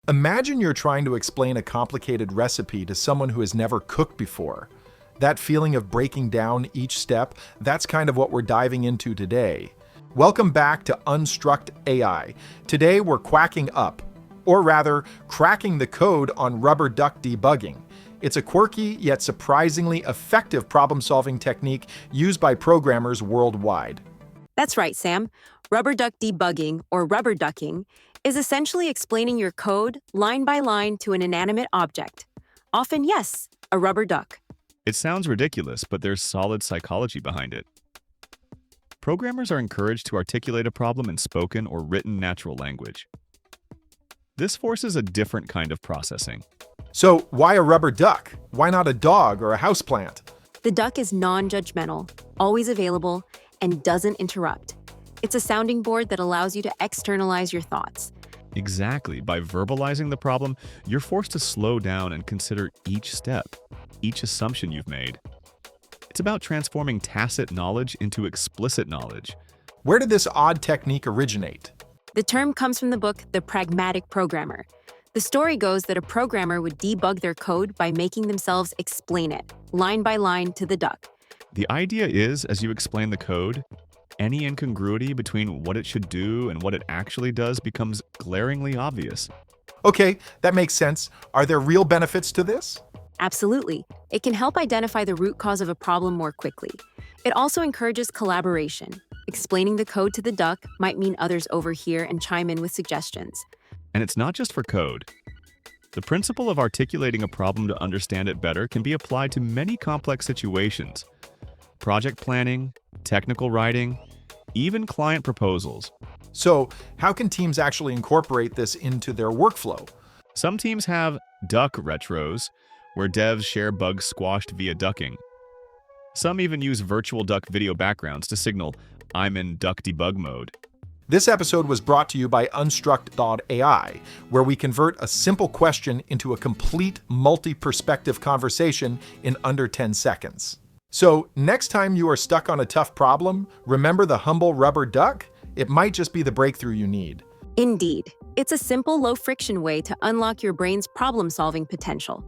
Imagine you're trying to explain a complicated recipe to someone who has never cooked before. That feeling of breaking down each step, that's kind of what we're diving into today. Welcome back to Unstruct AI. Today we're quacking up, or rather, cracking the code on Rubber Duck Debugging. It's a quirky yet surprisingly effective problem-solving technique used by programmers worldwide. That's right, Sam. Rubber Duck Debugging, or rubber ducking, is essentially explaining your code line by line to an inanimate object. Often, yes, a rubber duck. It sounds ridiculous, but there's solid psychology behind it. Programmers are encouraged to articulate a problem in spoken or written natural language. This forces a different kind of processing. So why a rubber duck? Why not a dog or a houseplant? The duck is non-judgmental, always available, and doesn't interrupt. It's a sounding board that allows you to externalize your thoughts. Exactly. By verbalizing the problem, you're forced to slow down and consider each step, each assumption you've made. It's about transforming tacit knowledge into explicit knowledge. Where did this odd technique originate? The term comes from the book The Pragmatic Programmer. The story goes that a programmer would debug their code by making themselves explain it, line by line, to the duck. The idea is, as you explain the code, any incongruity between what it should do and what it actually does becomes glaringly obvious. Okay, that makes sense. Are there real benefits to this? Absolutely. It can help identify the root cause of a problem more quickly. It also encourages collaboration. Explaining the code to the duck might mean others overhear and chime in with suggestions. And it's not just for code. The principle of articulating a problem to understand it better can be applied to many complex situations. Project planning, technical writing, even client proposals. So, how can teams actually incorporate this into their workflow? Some teams have duck retros, where devs share bugs squashed via ducking. Some even use virtual duck video backgrounds to signal, "I'm in duck debug mode." This episode was brought to you by Unstruct.ai, where we convert a simple question into a complete multi-perspective conversation in under 10 seconds. So, next time you are stuck on a tough problem, remember the humble rubber duck? It might just be the breakthrough you need. Indeed. It's a simple, low-friction way to unlock your brain's problem-solving potential.